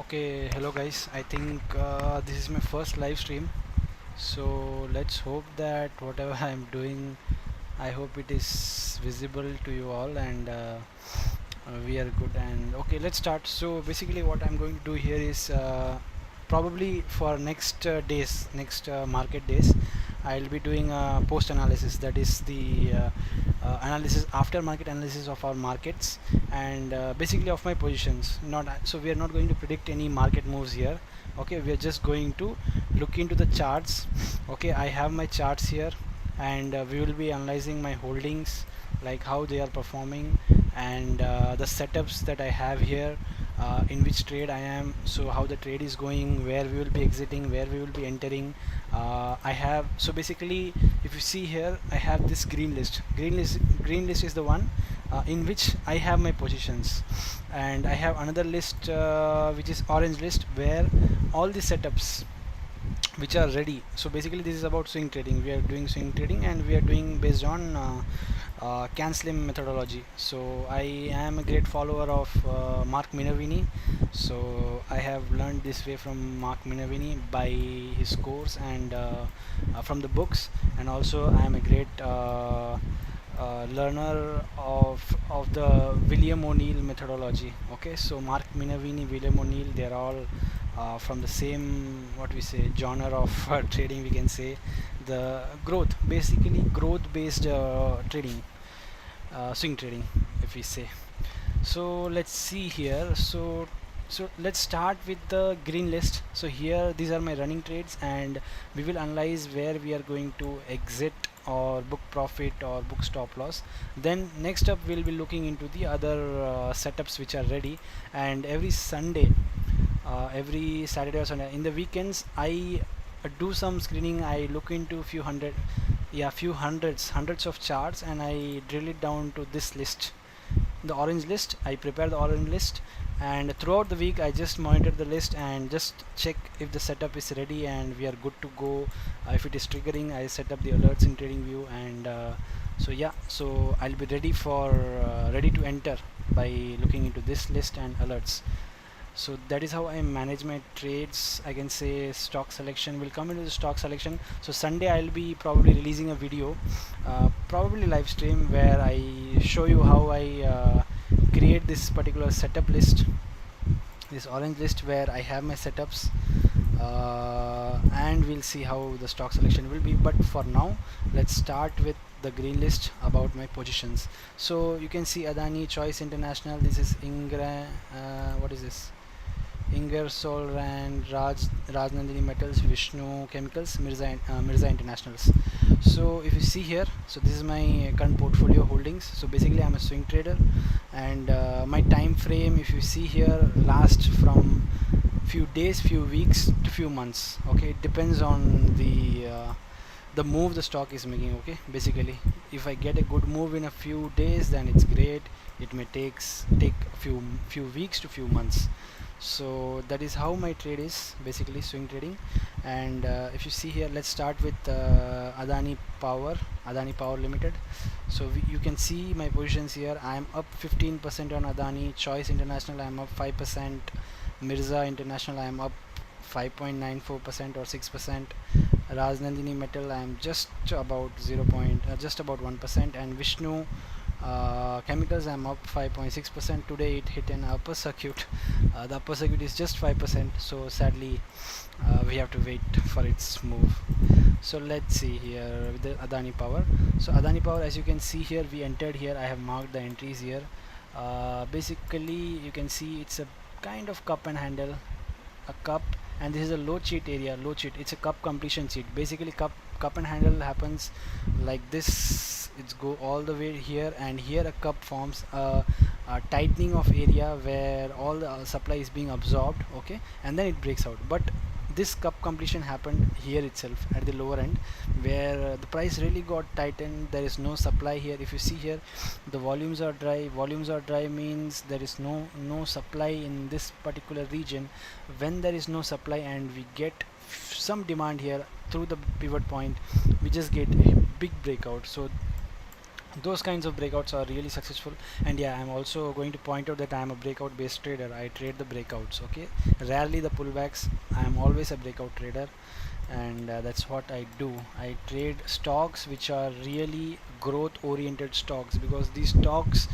Okay, hello guys. I think this is my first live stream, so let's hope that whatever I'm doing, I hope it is visible to you all and we are good. And okay, let's start. So basically, what I'm going to do here is probably for next days, next market days, I'll be doing a post analysis. That is the analysis after market analysis of our markets and basically of my positions. Not so we are not going to predict any market moves here. Okay, we are just going to look into the charts. Okay, I have my charts here and we will be analyzing my holdings, like how they are performing and the setups that I have here, in which trade I am, so how the trade is going, where we will be exiting, where we will be entering. I have, so basically if you see here, I have this green list is the one in which I have my positions, and I have another list which is orange list, where all the setups which are ready. So basically this is about swing trading. We are doing swing trading and we are doing based on canceling methodology. So I am a great follower of Mark Minervini. So I have learned this way from Mark Minervini by his course and from the books, and also I am a great learner of the William O'Neill methodology. Okay, so Mark Minervini, William O'Neill, they're all from the same, what we say, genre of trading, we can say. The growth, basically growth based trading, swing trading, if we say. So let's see here. So let's start with the green list. So here these are my running trades and we will analyze where we are going to exit or book profit or book stop loss. Then next up we'll be looking into the other setups which are ready. And every Sunday, every Saturday or Sunday in the weekends, I do some screening. I look into few hundred, yeah, few hundreds of charts, and I drill it down to this list, the orange list. I prepare the orange list, and throughout the week I just monitor the list and just check if the setup is ready and we are good to go. If it is triggering, I set up the alerts in TradingView, and so yeah, so I'll be ready for ready to enter by looking into this list and alerts. So that is how I manage my trades. I can say stock selection, will come into the stock selection. So Sunday I'll be probably releasing a video, probably live stream, where I show you how I create this particular setup list, this orange list where I have my setups, and we'll see how the stock selection will be. But for now, let's start with the green list about my positions. So you can see Adani, Choice International, this is Ingra, what is this, Ingersoll Rand, Rajnandini Metals, Vishnu Chemicals, Mirza Internationals. So if you see here, so this is my current portfolio holdings. So basically I'm a swing trader, and my time frame, if you see here, lasts from few days, few weeks to few months. Okay, it depends on the move the stock is making. Okay, basically if I get a good move in a few days, then it's great. It may take a few weeks to few months. So that is how my trade is, basically swing trading. And if you see here, let's start with Adani Power Limited. So you can see my positions here. I am up 15% on Adani. Choice International, I am up 5%. Mirza International, I am up 5.94% or 6%. Rajnandini Metal, I am just about just about 1%. And Vishnu Chemicals, I'm up 5.6%. Today it hit an upper circuit. The upper circuit is just 5%, so sadly we have to wait for its move. So let's see here with the Adani Power. So Adani Power, as you can see here, we entered here. I have marked the entries here. Basically you can see it's a kind of cup and handle, a cup, and this is a low cheat area. Low cheat, it's a cup completion cheat. Basically cup and handle happens like this. It's go all the way here, and here a cup forms a tightening of area where all the supply is being absorbed. Okay, and then it breaks out. But this cup completion happened here itself at the lower end, where the price really got tightened. There is no supply here. If you see here, the volumes are dry. Volumes are dry means there is no supply in this particular region. When there is no supply and we get some demand here through the pivot point, we just get a big breakout. So Those kinds of breakouts are really successful. And yeah, I'm also going to point out that I'm a breakout based trader. I trade the breakouts, okay, rarely the pullbacks. I'm always a breakout trader, and that's what I do. I trade stocks which are really growth oriented stocks, because these stocks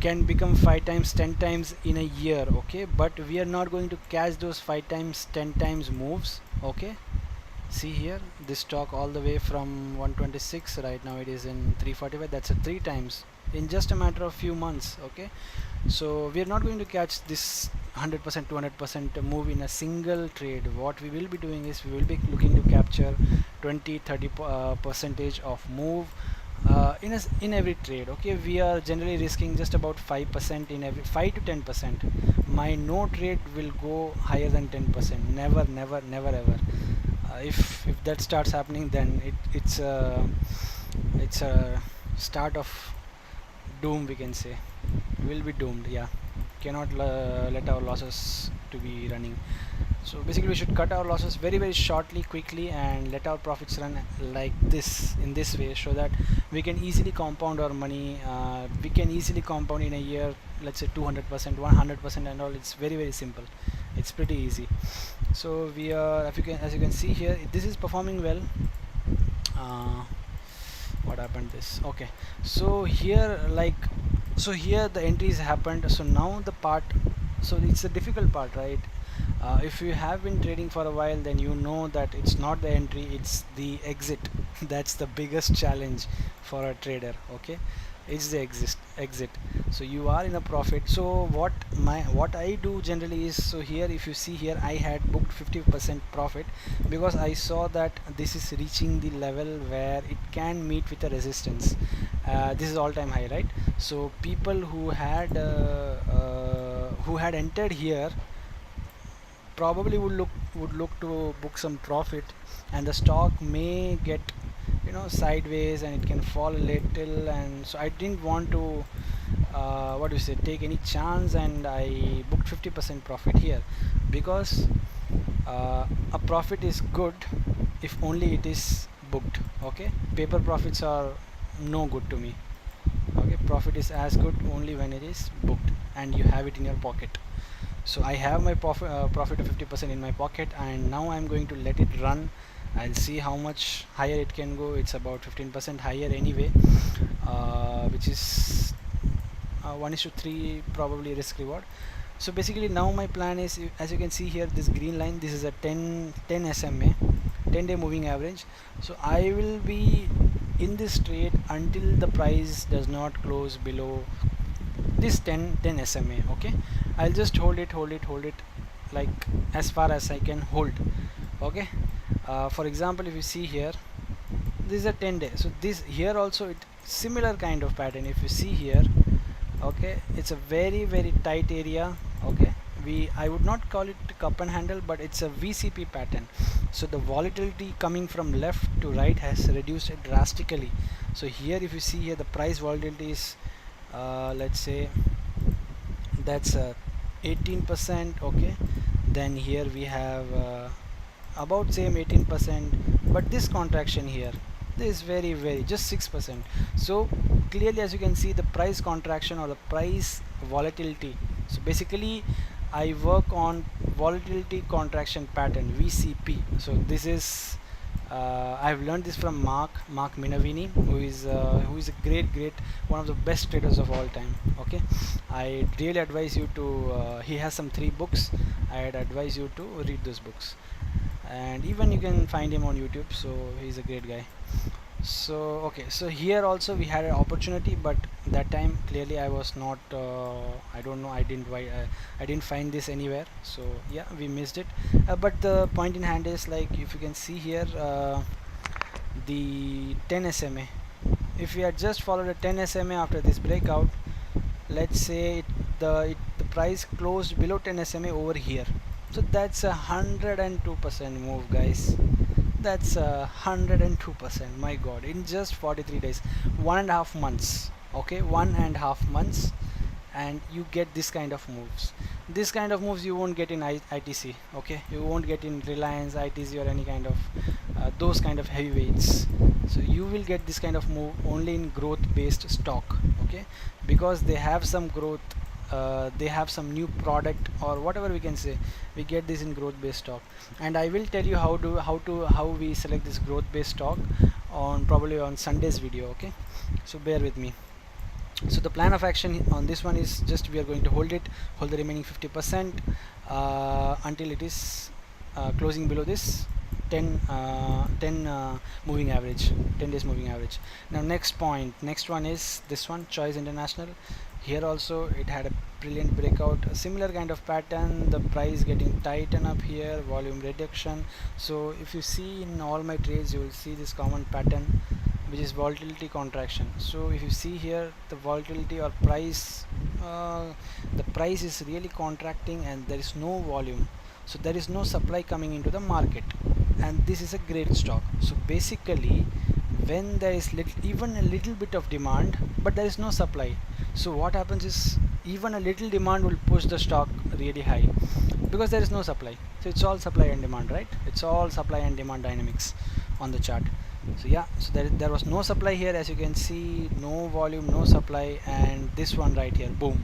can become 5 times 10 times in a year, okay, but we are not going to catch those 5 times 10 times moves, okay. See here, this stock all the way from 126, right now it is in 345. That's a 3 times in just a matter of few months, okay. So we are not going to catch this 100% 200% move in a single trade. What we will be doing is we will be looking to capture 20 30 percentage of move in every trade, okay. We are generally risking just about 5% in every 5 to 10%. My no trade will go higher than 10%, never never never ever. If that starts happening, then it's a start of doom, we can say. Will be doomed, yeah. Cannot let our losses to be running. So basically we should cut our losses very very shortly, quickly, and let our profits run like this, in this way, so that we can easily compound our money. We can easily compound in a year, let's say 200%, 100% and all. It's very very simple, it's pretty easy. So we are, if you can, as you can see here, this is performing well. uh, what happened this, okay. So here, like, so here the entries happened. So now the part, so it's a difficult part, right? If you have been trading for a while, then you know that it's not the entry, it's the exit. That's the biggest challenge for a trader, okay. It's the exit. So you are in a profit. So what I do generally is, so here if you see here, I had booked 50% profit, because I saw that this is reaching the level where it can meet with a resistance. This is all time high, right? So people who had entered here probably would look to book some profit, and the stock may get, sideways, and it can fall a little. And so I didn't want to, what do you say, take any chance, and I booked 50% profit here, because a profit is good if only it is booked, okay. Paper profits are no good to me, okay. Profit is as good only when it is booked and you have it in your pocket. So I have my profit of 50% in my pocket, and now I'm going to let it run. I'll see how much higher it can go. It's about 15% higher anyway, which is 1 is to 3 probably risk reward. So basically now my plan is, as you can see here, this green line, this is a 10 SMA, 10-day moving average. So I will be in this trade until the price does not close below this 10 SMA, okay. I'll just hold it like as far as I can hold, okay. For example, if you see here, this is a 10-day. So this here also, it similar kind of pattern. If you see here, okay, it's a very very tight area, okay. I would not call it cup and handle, but it's a VCP pattern. So the volatility coming from left to right has reduced it drastically. So here if you see here, the price volatility is, let's say that's 18%, okay. Then here we have about same 18%, but this contraction here, this is very very just 6%. So clearly, as you can see, the price contraction or the price volatility. So basically I work on volatility contraction pattern, VCP. So this is, I've learned this from Mark Minavini, who is a great one of the best traders of all time, okay. I really advise you to, he has some 3 books. I'd advise you to read those books, and even you can find him on YouTube. So he's a great guy. So okay, so here also we had an opportunity, but that time clearly I was not, I don't know, I didn't find this anywhere. So yeah, we missed it. But the point in hand is, like, if you can see here, the 10 SMA, if we had just followed a 10 SMA after this breakout, let's say the price closed below 10 SMA over here. So that's 102% move, guys. That's 102%. My god, in just 43 days, 1.5 months, okay, 1.5 months. and you get this kind of moves. This kind of moves you won't get in ITC, okay? You won't get in Reliance, ITC, or any kind of those kind of heavyweights. So you will get this kind of move only in growth based stock, okay? Because they have some growth, they have some new product or whatever we can say. We get this in growth based stock, and I will tell you how we select this growth based stock on probably on Sunday's video, okay? So bear with me. So the plan of action on this one is just we are going to hold the remaining 50% until it is closing below this 10 moving average, 10 days moving average. Now next one is this one, Choice International. Here also it had a brilliant breakout, a similar kind of pattern, the price getting tighten up here, volume reduction. So if you see in all my trades, you will see this common pattern, which is volatility contraction. So if you see here, the volatility or price, the price is really contracting and there is no volume, so there is no supply coming into the market, and this is a great stock. So basically when there is even a little bit of demand but there is no supply, so what happens is even a little demand will push the stock really high because there is no supply. So it's all supply and demand, right? It's all supply and demand dynamics on the chart. So yeah, so there was no supply here, as you can see, no volume, no supply, and this one right here, boom,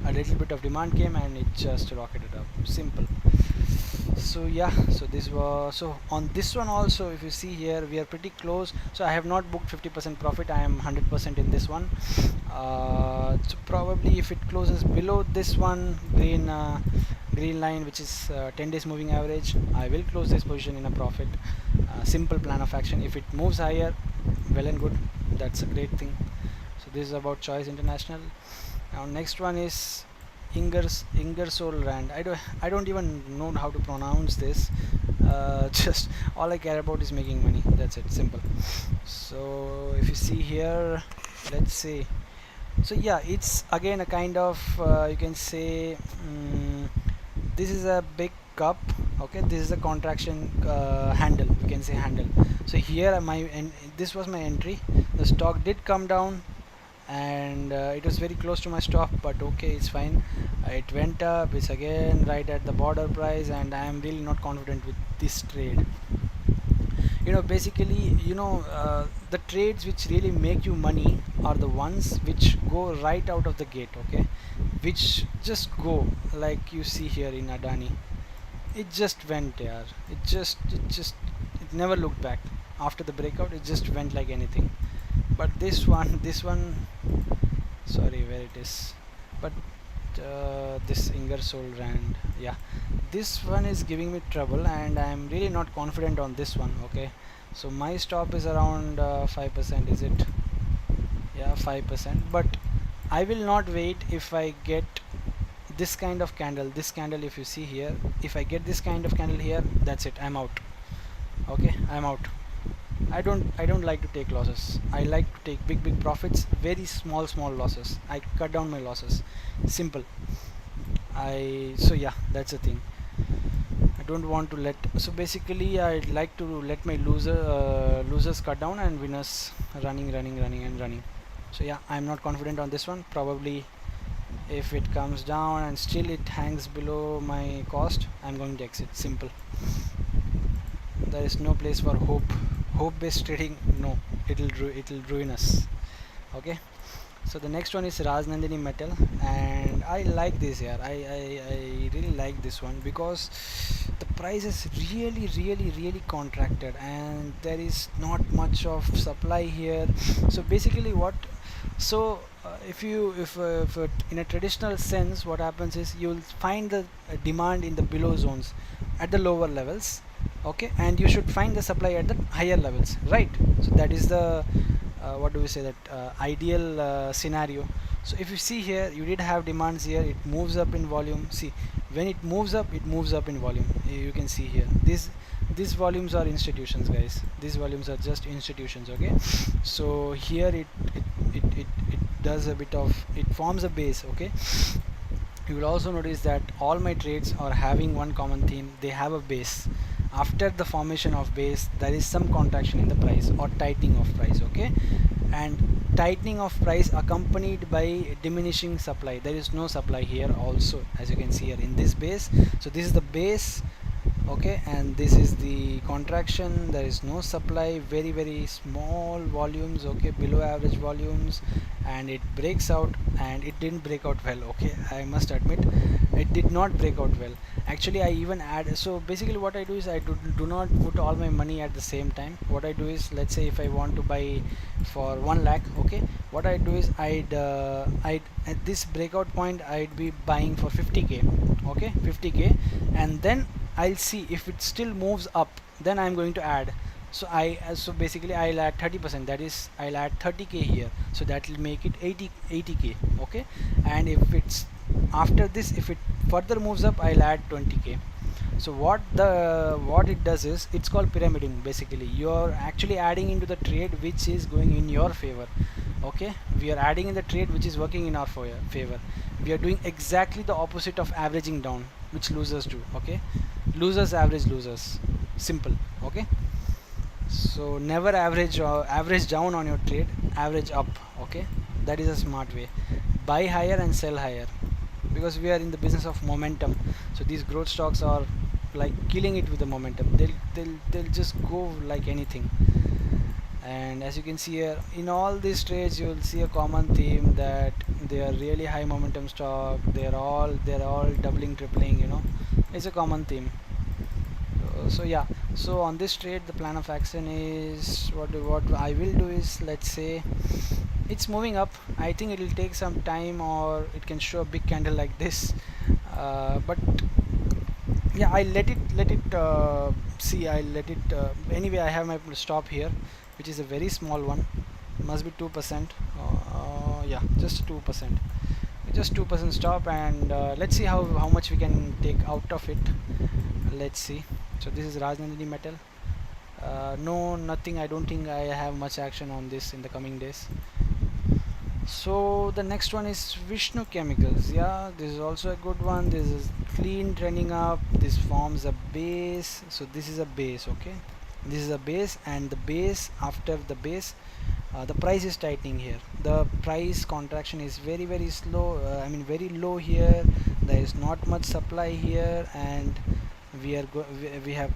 a little bit of demand came and it just rocketed up. Simple. So yeah, so this was, so on this one also, if you see here, we are pretty close. So I have not booked 50% profit, I am 100% in this one. So probably if it closes below this one green line, which is 10 days moving average, I will close this position in a profit. Simple plan of action. If it moves higher, well and good, that's a great thing. So this is about Choice International. Now next one is Ingersoll Rand. I don't even know how to pronounce this. Just all I care about is making money, that's it, simple. So if you see here, let's see. So yeah, it's again a kind of you can say this is a big cup, okay? This is a contraction handle, you can say handle. So here this was my entry. The stock did come down and it was very close to my stop, but okay, it's fine. It went up, it's again right at the border price, and I am really not confident with this trade. You know, basically, you know, the trades which really make you money are the ones which go right out of the gate, okay? Which just go, like you see here in Adani, it just went there. It never looked back. After the breakout, it just went like anything. But this one, sorry where it is, but this Ingersoll Rand, yeah, this one is giving me trouble and I am really not confident on this one, okay? So my stop is around 5%, is it? Yeah, 5%, but I will not wait. If I get this kind of candle, if you see here, if I get this kind of candle here, that's it, I'm out, okay? I'm out. I don't like to take losses. I like to take big profits, very small losses. I cut down my losses, simple. So yeah, that's the thing. I don't want to let, so basically I'd like to let my losers cut down and winners running. So yeah, I'm not confident on this one. Probably if it comes down and still it hangs below my cost, I'm going to exit, simple. There is no place for hope based trading. No, it'll ruin us, okay? So the next one is Rajnandini Metal, and I like this here. I really like this one because the price is really contracted and there is not much of supply here. So basically what, so if in a traditional sense, what happens is you'll find the demand in the below zones at the lower levels, okay, and you should find the supply at the higher levels, right? So that is the what do we say, that ideal scenario. So if you see here, you did have demands here, it moves up in volume. See, when it moves up in volume. You can see here, these volumes are institutions, guys. These volumes are just institutions, okay? So here it does a bit of, it forms a base, okay? You will also notice that all my trades are having one common theme. They have a base. After the formation of base, there is some contraction in the price or tightening of price, okay? And tightening of price accompanied by diminishing supply. There is no supply here also, as you can see here in this base. So this is the base, okay, and this is the contraction. There is no supply, very small volumes, okay, below average volumes, and it breaks out, and it didn't break out well, okay, I must admit it did not break out well. Actually, I even add, so basically what I do is I do not put all my money at the same time. What I do is, let's say if I want to buy for 1 lakh, okay, what I do is I'd at this breakout point I'd be buying for 50k, okay, 50k, and then I'll see if it still moves up, then I'm going to add. So so basically I'll add 30%, that is I'll add 30k here, so that will make it 80k, okay, and if it's after this, if it further moves up, I'll add 20k. So what it does is, it's called pyramiding. Basically you're actually adding into the trade which is going in your favor, okay, we are adding in the trade which is working in our favor. We are doing exactly the opposite of averaging down, which losers do, okay, losers average losers, simple, okay. So never average down on your trade, average up, okay, that is a smart way. Buy higher and sell higher, because we are in the business of momentum. So these growth stocks are like killing it with the momentum. They'll just go like anything. And as you can see here, in all these trades you will see a common theme, that they are really high momentum stock. They're all doubling, tripling, you know, it's a common theme. So yeah, so on this trade the plan of action is, what I will do is, let's say it's moving up. I think it will take some time, or it can show a big candle like this, but yeah, I let it see, I let it anyway. I have my stop here, which is a very small one, must be 2%, yeah, just 2%, just 2% stop, and let's see how much we can take out of it. Let's see. So this is Rajnandini metal. No, nothing, I don't think I have much action on this in the coming days. So the next one is Vishnu chemicals. Yeah, this is also a good one. This is clean trending up, this forms a base. So this is a base, okay, this is a base, and the base, after the base, the price is tightening here. The price contraction is very slow, I mean very low here. There is not much supply here, and we have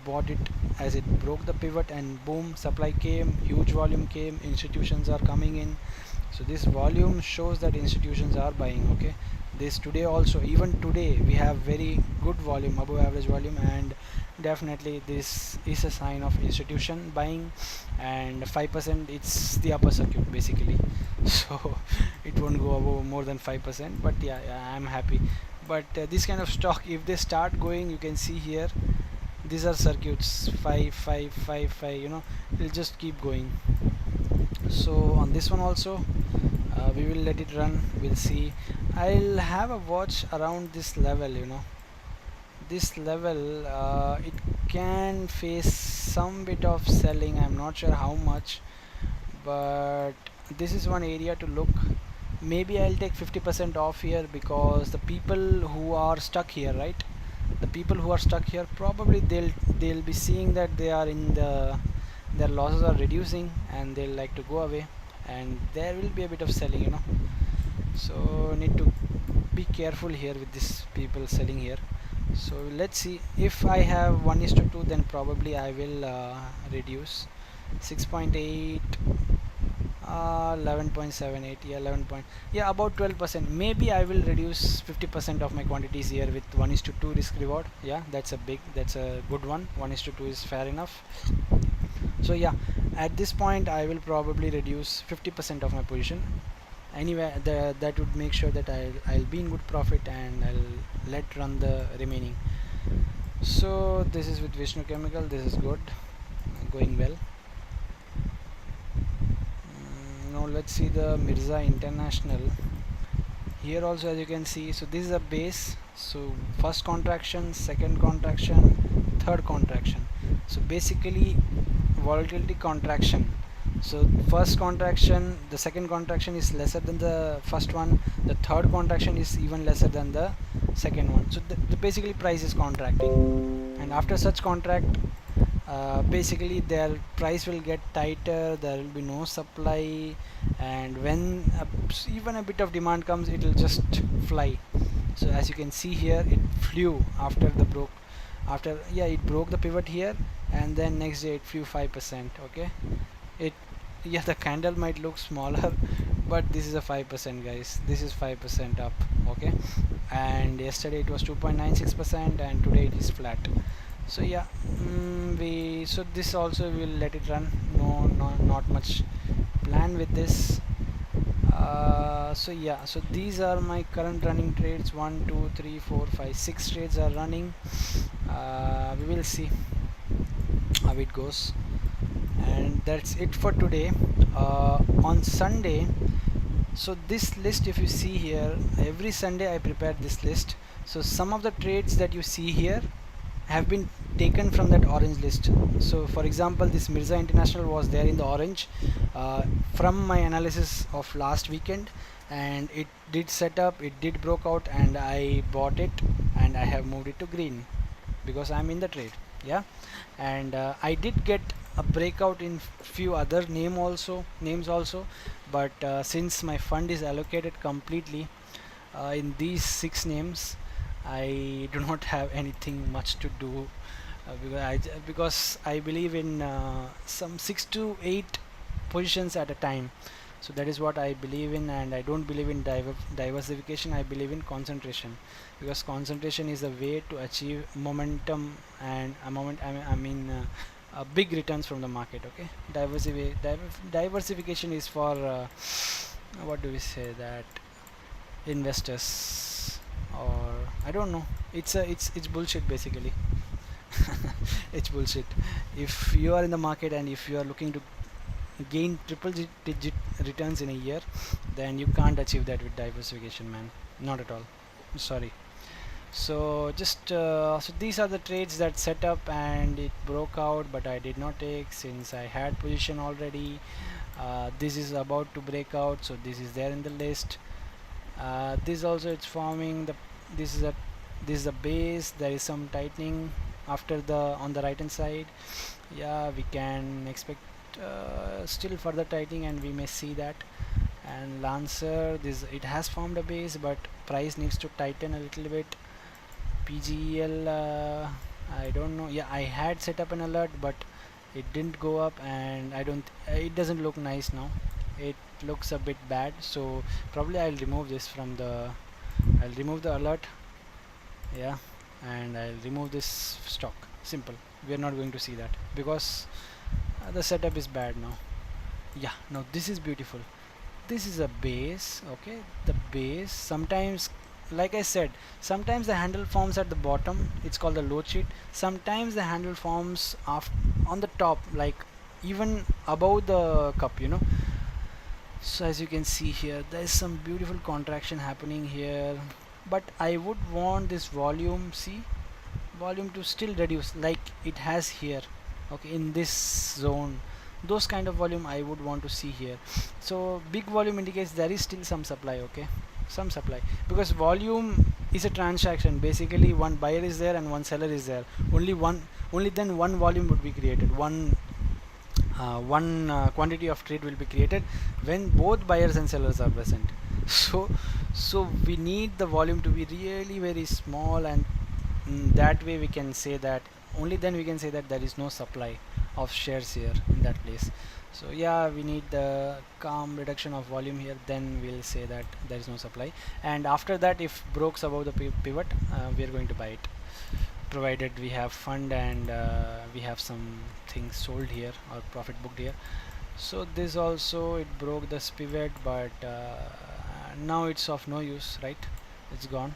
bought it as it broke the pivot, and boom, supply came, huge volume came, institutions are coming in. So this volume shows that institutions are buying, okay. This today also, even today we have very good volume, above average volume, and definitely this is a sign of institution buying. And 5%, it's the upper circuit basically. So it won't go above more than 5%, but yeah, I'm happy. But this kind of stock, if they start going, you can see here, these are circuits, 5 5 5 5, you know, it'll just keep going. So on this one also, we will let it run, we'll see. I'll have a watch around this level, you know, this level. It can face some bit of selling, I'm not sure how much, but this is one area to look. Maybe I'll take 50% off here, because the people who are stuck here, right, the people who are stuck here, probably they'll be seeing that they are in their losses are reducing, and they'll like to go away, and there will be a bit of selling, you know. So need to be careful here with these people selling here. So let's see, if I have 1:2, then probably I will reduce 6.8, 11.78, yeah, 11 point, yeah, about 12%. Maybe I will reduce 50% of my quantities here with 1:2 risk reward. Yeah, that's a good one. 1:2 is fair enough. So yeah, at this point I will probably reduce 50% of my position. Anyway, that would make sure that I'll be in good profit, and I'll let run the remaining. So this is with Vishnu chemical, this is good, going well. Now let's see the Mirza International. Here also, as you can see, so this is a base. So first contraction, second contraction, third contraction. So basically volatility contraction. So first contraction, the second contraction is lesser than the first one, the third contraction is even lesser than the second one. So the basically price is contracting, and after such contract, basically their price will get tighter, there will be no supply, and when even a bit of demand comes, it will just fly. So as you can see here, it flew after the broke, after, yeah, it broke the pivot here, and then next day it flew 5%. Okay, it, yeah, the candle might look smaller, but this is a 5%, guys. This is 5% up. Okay, and yesterday it was 2.96%, and today it is flat. So yeah, we, so this also will let it run. No, not much plan with this. So yeah, so these are my current running trades. 1 2 3 4 5 6 trades are running. We will see how it goes, and that's it for today. On Sunday, so this list, if you see here, every Sunday I prepare this list. So some of the trades that you see here have been taken from that orange list. So for example, this Mirza International was there in the orange from my analysis of last weekend, and it did set up, it did broke out, and I bought it, and I have moved it to green because I'm in the trade. Yeah, and I did get a breakout in few other names also, but since my fund is allocated completely in these 6 names, I do not have anything much to do, because I believe in some 6 to 8 positions at a time. So that is what I believe in, and I don't believe in diversification. I believe in concentration, because concentration is a way to achieve momentum and big returns from the market. Okay, diversification is for what do we say, that investors, or I don't know. It's bullshit basically. It's bullshit. If you are in the market and if you are looking to gain digit returns in a year, then you can't achieve that with diversification, man. Not at all. Sorry. So just so these are the trades that set up and it broke out, but I did not take since I had position already. This is about to break out, so this is there in the list. This also, it's forming the, this is a, this is a base. There is some tightening after the, on the right hand side. Yeah, we can expect still further tightening, and we may see that. And Lancer, this, it has formed a base, but price needs to tighten a little bit. PGL, I don't know. Yeah, I had set up an alert, but it didn't go up, and I don't, it doesn't look nice now. It looks a bit bad, so probably I'll remove this from the, I'll remove the alert. Yeah, and I'll remove this stock. Simple. We are not going to see that because the setup is bad now. Yeah, now this is beautiful. This is a base. Okay, the base, sometimes, like I said, sometimes the handle forms at the bottom, it's called the low cheat. Sometimes the handle forms on the top, like even above the cup, you know. So as you can see here, there is some beautiful contraction happening here, but I would want this volume, see, volume to still reduce like it has here. Okay, in this zone, those kind of volume I would want to see here. So big volume indicates there is still some supply. Okay, some supply, because volume is a transaction. Basically one buyer is there and one seller is there, only then one volume would be created, one quantity of trade will be created when both buyers and sellers are present. So we need the volume to be really very small, and that way we can say that, only then we can say that there is no supply of shares here in that place. So yeah, we need the calm reduction of volume here, then we'll say that there is no supply. And after that, if breaks above the pivot, we are going to buy it, provided we have fund and we have some things sold here or profit booked here. So this also, it broke this pivot, but now it's of no use, right? It's gone.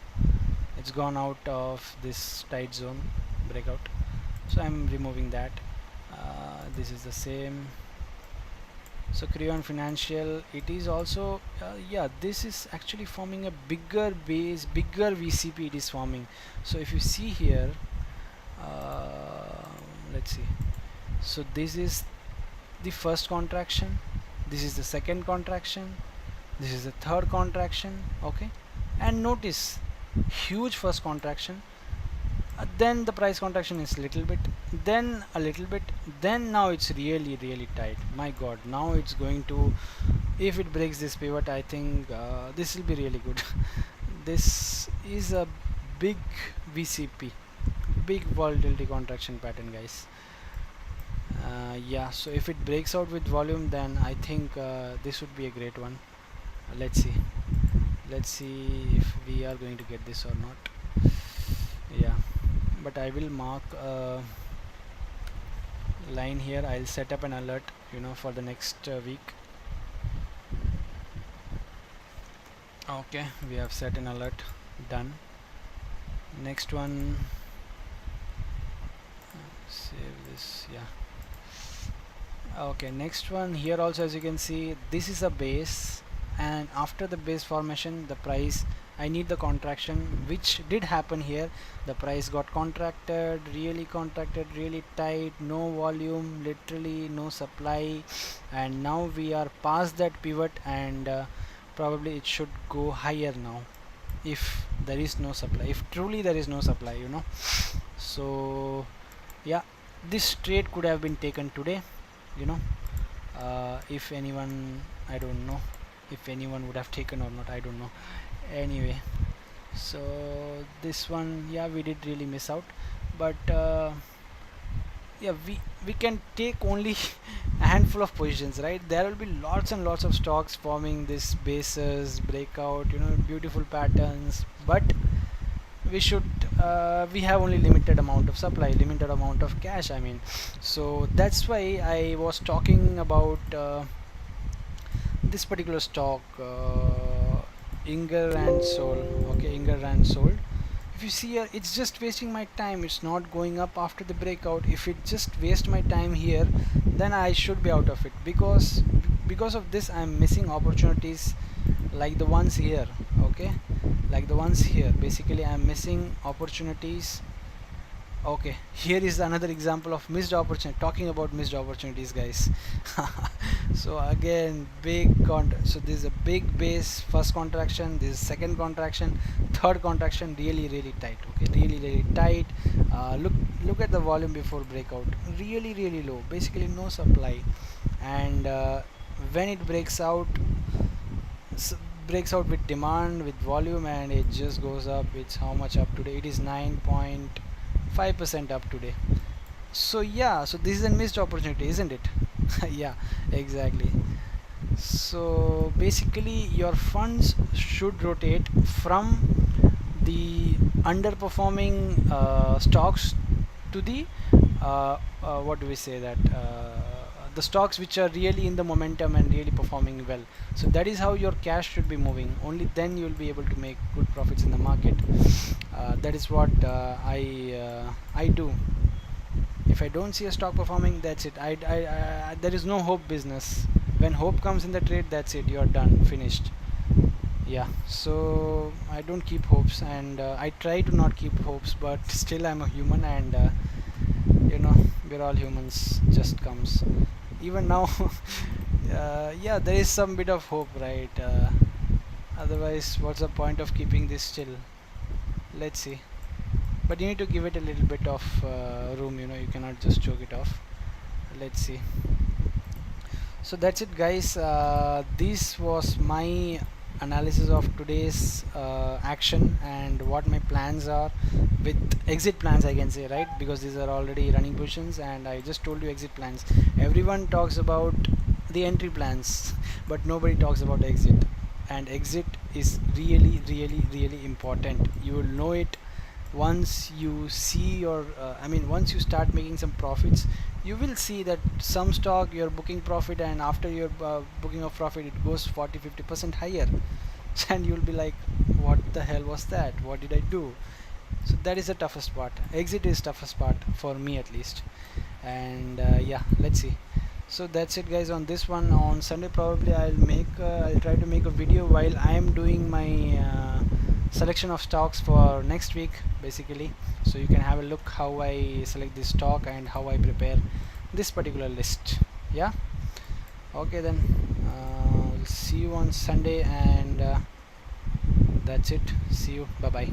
It's gone out of this tight zone breakout, so I'm removing that. This is the same. So Creon Financial, it is also yeah, this is actually forming a bigger base, bigger VCP it is forming. So if you see here, let's see, so this is the first contraction, this is the second contraction, this is the third contraction. Okay, and notice huge first contraction, then the price contraction is little bit, then a little bit, then now it's really tight. My god, now it's going to, if it breaks this pivot, I think this will be really good. This is a big VCP, big volatility contraction pattern, guys. Yeah, so if it breaks out with volume, then I think this would be a great one. Let's see, let's see if we are going to get this or not. Yeah, but I will mark a line here. I'll set up an alert, for the next week. Okay, we have set an alert, done. Next one, save this. Yeah, okay, next one here also, as you can see, this is a base, and after the base formation, the price, I need the contraction, which did happen here. The price got contracted, really tight, no volume, literally no supply, and now we are past that pivot, and probably it should go higher now, if there is no supply, if truly there is no supply, so yeah, this trade could have been taken today, you know if anyone, I don't know if anyone would have taken or not, I don't know. Anyway, so this one, yeah, we did really miss out, but yeah, we can take only a handful of positions, right? There will be lots and lots of stocks forming this bases breakout, beautiful patterns, but we have only limited amount of supply, limited amount of cash, I mean. So that's why I was talking about this particular stock, Inger and Sol. Okay, Inger and Sold. If you see here, it's just wasting my time. It's not going up after the breakout. If it just waste my time here, then I should be out of it, because of this I'm missing opportunities like the ones here. Okay, like the ones here, basically I'm missing opportunities. Okay, here is another example of missed opportunity, talking about missed opportunities, guys. So again, so this is a big base, first contraction, this is second contraction, third contraction, really tight. Okay, really tight. Look at the volume before breakout, really low, basically no supply, and when it breaks out, breaks out with demand, with volume, and it just goes up. It's how much up today? It is 9.5% up today. So yeah, so this is a missed opportunity, isn't it? Yeah, exactly. So basically your funds should rotate from the underperforming stocks to the what do we say, that the stocks which are really in the momentum and really performing well. So that is how your cash should be moving. Only then you will be able to make good profits in the market. That is what I do. If I don't see a stock performing, that's it. There is no hope business. When hope comes in the trade, that's it, you're done, finished. Yeah, so I don't keep hopes, and I try to not keep hopes, but still I'm a human, and we're all humans, just comes even now. Yeah, there is some bit of hope, right? Otherwise what's the point of keeping this still? Let's see, but you need to give it a little bit of room, you cannot just choke it off. Let's see. So that's it, guys. This was my analysis of today's action and what my plans are, with exit plans, I can say, right? Because these are already running positions, and I just told you exit plans. Everyone talks about the entry plans, but nobody talks about exit, and exit is really important. You will know it once you see your once you start making some profits. You will see that some stock you're booking profit, and after your booking of profit, it goes 40-50% higher. And you'll be like, what the hell was that, what did I do? So that is the toughest part. Exit is toughest part for me, at least. And yeah, let's see. So that's it, guys, on this one. On Sunday probably I'll try to make a video while I am doing my selection of stocks for next week, basically, so you can have a look how I select this stock and how I prepare this particular list. Yeah, okay, then we'll see you on Sunday, and that's it. See you, bye bye.